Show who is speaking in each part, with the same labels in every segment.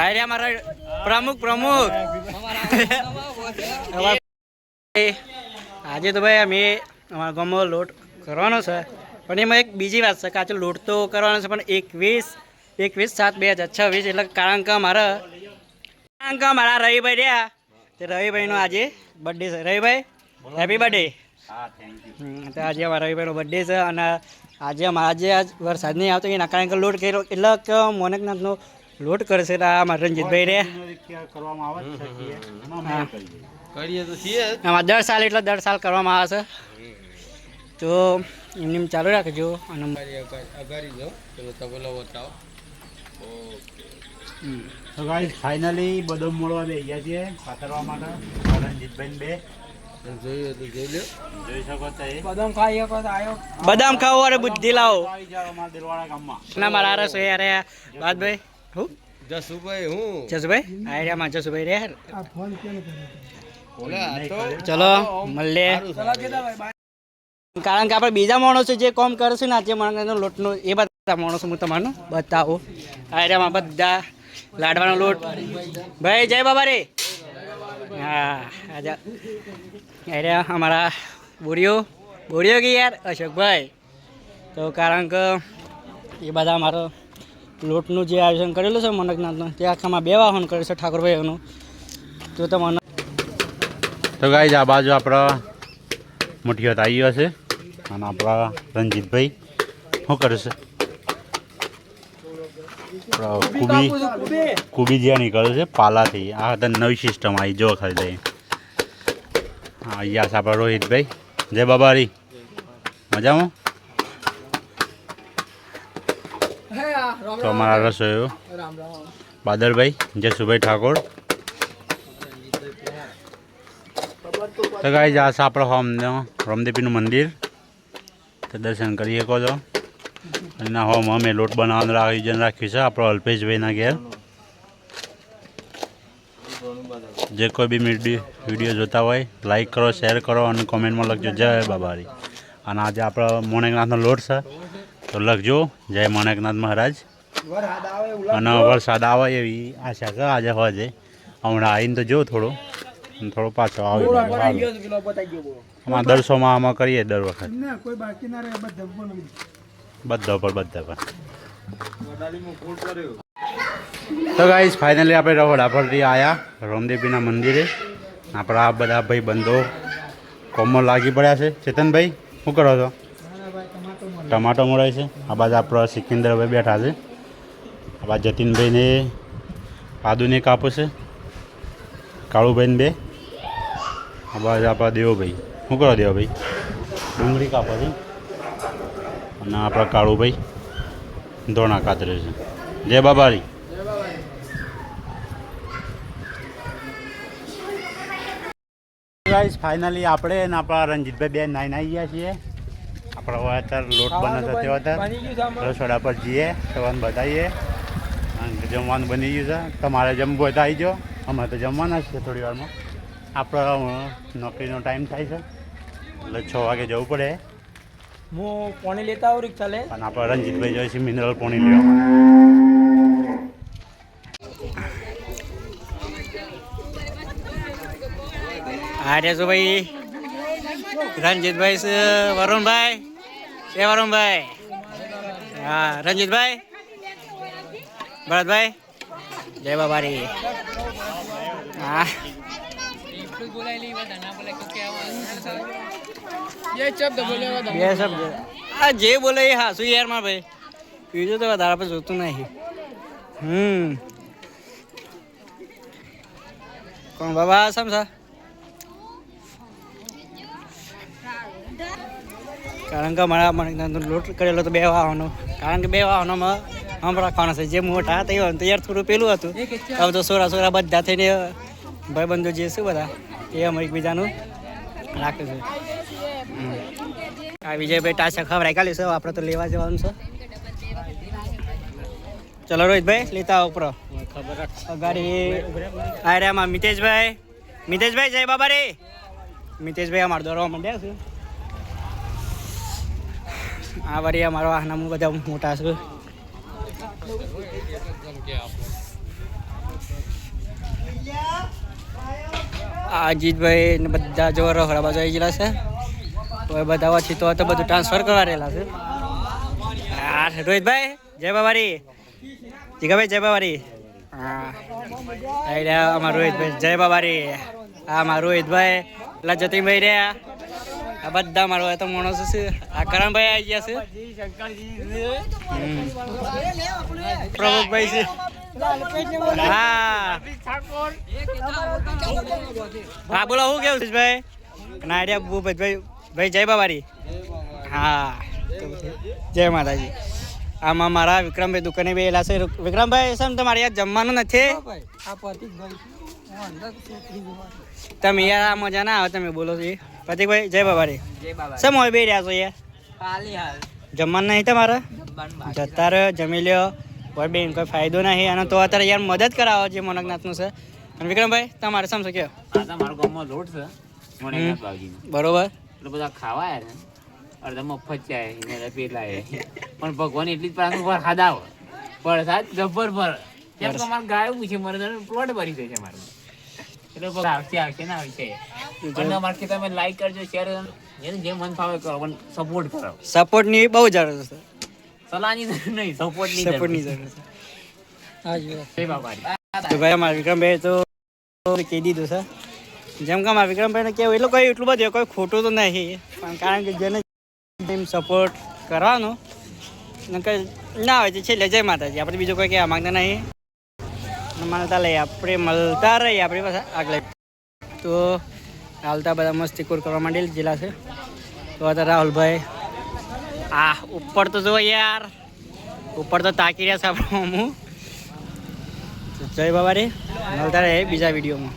Speaker 1: અરે અમારા પ્રમુખ આજે તો ભાઈ અમે અમારા ગામમાં લોટ કરવાનો છે પણ એમાં એક બીજી વાત છે કે આજે લોટ તો કરવાનો છે પણ 21/7/2026 એટલે કારણ કે મારા રવિભાઈ રહ્યા તે રવિભાઈનો આજે બર્થડે છે. રવિભાઈ હેપી બર્થડે. તો આજે અમારા રવિભાઈનો બર્થડે છે અને આજે આજ વરસાદ નહીં આવતો એના કારણ કે લોટ કર્યો એટલે કે મોનકનાથનો લોટ કરશે અમારા રંજીતભાઈ રે આમાં દર સાલ કરવામાં આવે છે તો એમને ચાલુ રાખજો અને
Speaker 2: તો ગાઈસ ફાઇનલી બદામ મળવા બે ગયા છીએ પાથરવા માટે રંજીતભાઈ બે જોઈ શકો છો
Speaker 1: બદામ ખાવો અરે બુદ્ધિ લાવો
Speaker 2: અમારા દિલવાડા ગામમાં
Speaker 1: ના મારા રસ યાર બાદભાઈ હું
Speaker 3: જસુભાઈ
Speaker 1: આયરામાં જસુભાઈ રે ચલો મળીએ કારણ કે આપણે બીજા માણસો જે કામ કરશે ને આજે માણસનો લોટનો એ બધા માણસો હું તમારું બતાવું. આયરામાં બધા લાડવાનો લોટ ભાઈ જય બાબા રે. હા આજે આયરા અમારા બોડીઓ કે યાર અશોકભાઈ તો કારણ કે એ બધા અમારો લોટનું જે આયોજન કરેલું છે મનકનાથનું તે આખામાં 2 વાહન કરે છે ઠાકોરભાઈઓનું તો તમને
Speaker 2: તો ગાઈસ આ બાજુ આપણા મુઠિયાત આવી ગયો છે અને આપણા રંજીતભાઈ શું કરે છે કુબી જ્યાં નીકળે છે પાલાથી આ હતા નવી સિસ્ટમ આવી જો ખાલી હા અહીંયા છે આપણા રોહિતભાઈ જય બાબારી મજામાં. તો અમારા રસોઈઓ બાદરભાઈ જસુભાઈ ઠાકોર. તો ગાઈસ આ છે આપણો રામદેવીનું મંદિર તો દર્શન કરી શકો છો. અને હોમ અમે લોટ બનાવવાનું આયોજન રાખ્યું છે આપણો અલ્પેશભાઈના ઘેર. જે કોઈ બી વિડીયો જોતા હોય લાઈક કરો, શેર કરો અને કોમેન્ટમાં લખજો જય બાબારી. અને આજે આપણો મોનેકનાથનો લોટ છે તો લખજો જય મોનેકનાથ મહારાજ. અને વરસાદ આવે એવી આશા છે આજે હોજે. હમણાં આવીને તો જો થોડો પાછો આવી અમારા દર્શોમાં આમાં કરીએ દર વખત બધા પર. તો ગાઈસ ફાઇનલી આપણે રહોડા પરથી આવ્યા રામદેવીના મંદિરે. આપણા આ બધા ભાઈ બંધો કોમમાં લાગી પડ્યા છે. ચેતનભાઈ શું કરો છો? ટમાટો મળે છે. આ બાજુ આપણા સિકંદરભાઈ બેઠા છે. આ બાજુ જતીનભાઈને આદુને કાપો છે. કાળુભાઈને બે. આ બાજુ આપણા દેવભાઈ શું કરો દેવભાઈ? ડુંગળી કાપો છે. અને આપણા કાળુભાઈ ધોણા કાતરે છે. જય બાબારી. ગાઈસ ફાઇનલી આપણે અને આપણા રંજીતભાઈ બે નાઈને આવી ગયા છીએ. આપણા અત્યારે લોટ બનાવતો તેઓ અત્યારે રસોડા પર જઈએ સવારને બતાવીએ. જમવાનું બની ગયું છે. તમારે જમવું હોય તો આવી જાઓ. અમારે તો જમવાના જ છે થોડી વારમાં. આપણો નોકરીનો ટાઈમ થાય છે એટલે 6 વાગે જવું પડે.
Speaker 1: હું પાણી લેતા આવું રિક્ષા લે
Speaker 2: અને આપણે રંજીતભાઈ જોઈએ છે મિનરલ પાણી લેવા.
Speaker 1: હા રેસો ભાઈ રંજીતભાઈ છે વરુણભાઈ છે વરુણભાઈ. હા રંજીતભાઈ ભરતભાઈ જય બાબારી. હા હા જે બોલે એ હાસુ યારમાં ભાઈ બીજું તો વધારે પર જોતું નહીં. કોણ બાબા સમસા કારણ કે મારા મને લોટ કરેલો તો 2 વાહનો કારણ કે 2 વાહનોમાં આમ રાખવાના છે. જે મોટા હતા એ તૈયાર થોડું પેલું હતું. હવે તો સોરા બધા થઈને ભાઈબંધો જે છે બધા એ અમે એકબીજાનું રાખે છે. આ વિજયભાઈ ટાસા ખવડાવી કાઢી છે. આપણે તો લેવા જવાનું છે. ચલો રોહિતભાઈ લેતા આવો ઉપર ગાડી આયરામાં મિતેશભાઈ જય બાબા રે. મિતેશભાઈ અમારે દોરવા માંડ્યા છે. આ વારી અમારો આના બધા મોટા છે. આ અજીતભાઈ ને બધા જો રખડા બાજુ આવી ગયેલા છે. તો બધા ઓછી તો બધું ટ્રાન્સફર કરવા રહેલા છે. હા રોહિતભાઈ જય બાબારી, જીગાભાઈ જય બાબારી. હા અમારા રોહિતભાઈ જય બાબારી. હા મારા રોહિતભાઈ પેલા જતીનભાઈ રહ્યા, આ બધા મારો તો માણસો છે. આ કરણભાઈ આવી ગયા છે, પ્રમુખભાઈ છે. હા હા બોલો શું કેવું છે ભાઈ? નાડિયા ભૂપતભાઈ ભાઈ જય બાબારી. હા જય માતાજી. આમાં મારા વિક્રમભાઈ દુકાને બેલા છે. વિક્રમભાઈ સમ તમારે યાર જમવાનું નથી? તમે યાર આ મજા ના આવે તમે બોલો છો. પ્રતિકભાઈ જય બાબારી. સમ હોય બે રહ્યા છો યાર? જમવાનું નહીં તમારે? જતા રહ્યો જમી લ્યો કોઈ બેન કોઈ ફાયદો નહીં. અને તો અત્યારે યાર મદદ કરાવો જે મોનકનાથનું છે. અને વિક્રમભાઈ તમારે સમજો કે
Speaker 3: મારા ગામમાં લોટ છે મોનકનાથ બાગીનો,
Speaker 1: બરોબર
Speaker 3: એટલે બધા ખાવા આવ્યા ને અડધા મફત ચાય ને પેલા પણ ભગવાન એટલી જ પ્રાંત પર ખાધા વરસાદ જબ્બર પર કેમ કે અમારે ગાય પૂછે મારે પ્લોટ ભરી ગઈ છે મારે એટલે આવશે ને આવશે. અને અમારે કે તમે લાઈક કરજો શેર જેને જે મન ફાવે કરો પણ સપોર્ટ કરો.
Speaker 1: સપોર્ટની બહુ જરૂર છે.
Speaker 3: સલાહની જરૂર નહીં, સપોર્ટની
Speaker 1: સપોર્ટની જરૂર છે. હા જી
Speaker 3: જય બાબારી.
Speaker 1: તો ભાઈ અમારા વિક્રમભાઈ તો કહી દીધું છે. જેમ કે અમારા વિક્રમભાઈને કેવું એટલું કોઈ એટલું બધું કોઈ ખોટું તો નહીં, પણ કારણ કે જેને સપોર્ટ કરવાનો ના હોય તો છેલ્લે જય માતાજી. આપણે બીજું કોઈ કહેવા માંગતા નહીં. માનતા લઈએ આપણે મળતા રહીએ આપણી પાસે આગળ. તો હાલતા બધા મસ્તીખોર કરવા માંડેલી જિલ્લા છે. તો હતા રાહુલભાઈ આ ઉપર તો જો યાર ઉપર તો તાકી રહ્યા છે આપણે. હું જય બાબારી મળતા રહે બીજા વિડીયોમાં.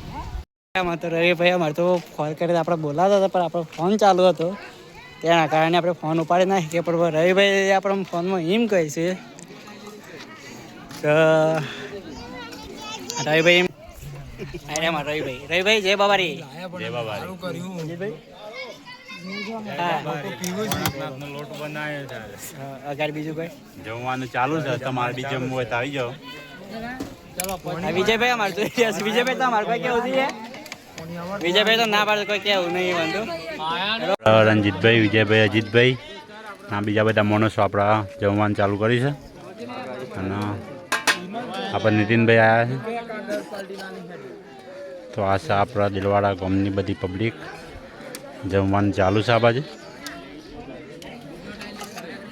Speaker 1: આમાં તો રવિભાઈ અમારે તો ફોન કરીને આપણે બોલાવતા હતા પણ આપણો ફોન ચાલુ હતો તેના કારણે આપણે ફોન ઉપાડી ના શકીએ. પણ રવિભાઈ આપણા ફોનમાં એમ કહે છે તો રવિભાઈ અરે અમાર રવિભાઈ જય બાબારી.
Speaker 2: જય બાબારી. લોટ બનાવ્યો છે
Speaker 1: અગાડી બીજું કોઈ
Speaker 2: જમવાનું ચાલુ છે. તમારે બી જમવું હોય તો આવી જાઓ.
Speaker 1: વિજયભાઈ અમારે તો વિજયભાઈ તો અમારે કોઈ કેવું છે? વિજયભાઈ તો ના પાડે કોઈ કેવું નહીં વાંધો.
Speaker 2: રણજીતભાઈ, વિજયભાઈ, અજીતભાઈ આ બીજા બધા માણસો આપણા જમવાનું ચાલુ કરી છે. અને આપણે નીતિનભાઈ આવ્યા છે. તો આ છે આપણા દિલવાડા ગામની બધી પબ્લિક જમવાનું ચાલુ છે આ બાજુ.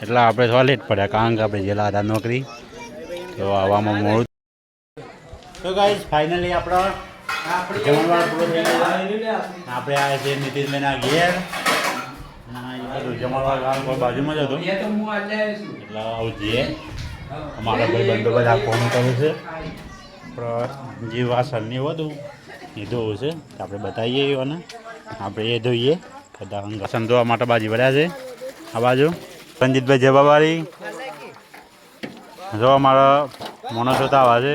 Speaker 2: એટલે આપણે થોડા લેટ પડ્યા કારણ કે આપણે જેલા હતા નોકરી તો આવવામાં મોડું. તો ગાઈસ ફાઇનલી આપણો જમણવાર પૂરો થઈ ગયો. આપણે આવ્યા છીએ નીતિનભાઈના ઘેર. જમણવાર ગામ કોઈ બાજુમાં જ હતો એટલે આવું જઈએ. અમારા ભાઈ બંધો બધા ફોન કરે છે. પણ જે વાસણની હતું એ ધોવું છે તો આપણે બતાવીએ અને આપણે એ ધોઈએ. બધા વાસણ ધોવા માટે બાજી ભર્યા છે આ બાજુ. રણજીતભાઈ જય બાબારી. જો અમારા માણસો તો આવા છે.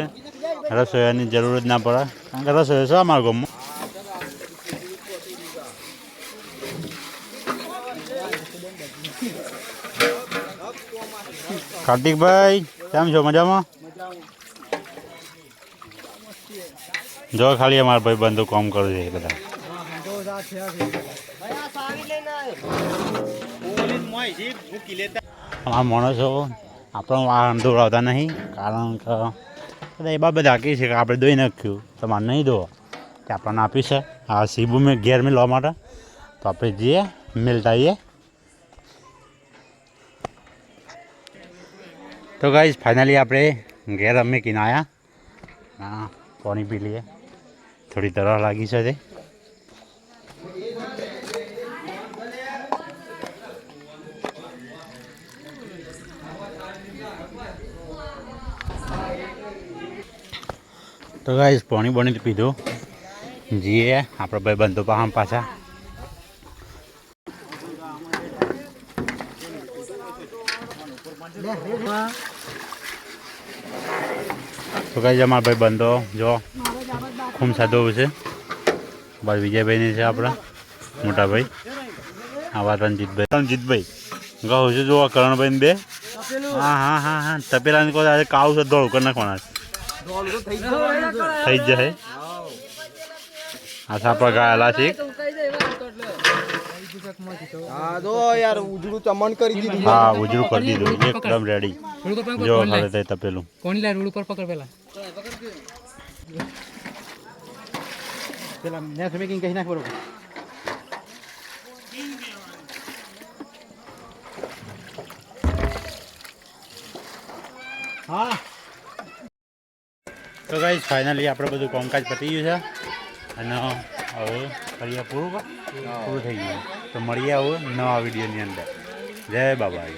Speaker 2: રસોઈની જરૂર જ ના પડે કારણ કે રસોઈ છે અમારા ગામમાં. કાર્તિકભાઈ કેમ છો? મજામાં? જો ખાલી અમારા ભાઈ બંધુ કામ કરે છે બધા. આ માણસો આપણો વાહન દોડાવતા નહીં કારણ કે બધા એ બાબત કહે છે કે આપણે દોઈ નાખ્યું તમારે નહીં દો કે આપણને આપ્યું છે આ સીબુ મેં ઘેર મેળવા માટે. તો આપણે જઈએ મેળતા આવીએ. તો ગાઈસ ફાઇનલી આપણે ઘેર અમે કિનાયા. હા પાણી પી લઈએ, થોડી તરસ લાગી છે તે. તો ગાઈસ પાણી પીધું જીએ આપણે ભાઈ બંધો પાછા. તો ગાઈસ અમારા ભાઈ બંધો જો ખૂબ સાદો છે. બસ વિજયભાઈની છે આપણા મોટા ભાઈ. આવા રણજીતભાઈ કહું છું જો કરણભાઈ બે. હા તપેલા કહો આજે કાવ છે દોડ કરી નાખવાના થઈ જ જાય. આ સાપા ગાયેલા છે
Speaker 4: હા તો યાર ઉજળું ચમન કરી દીધું
Speaker 2: હા ઉજળું કરી દીધું એકદમ રેડી જો હવે તે તપેલું
Speaker 1: કોણ લે રોડ ઉપર પકડ પેલા પેલા મેં મેકિંગ કહી નાખ બરોબર હા
Speaker 2: તો ગાઈસ ફાઇનલી આપણે બધું કામકાજ પતી ગયું છે અને હવે કરીએ પૂરું થઈ ગયું તો મળીએ હવે નવા વિડીયોની અંદર જય બાબા.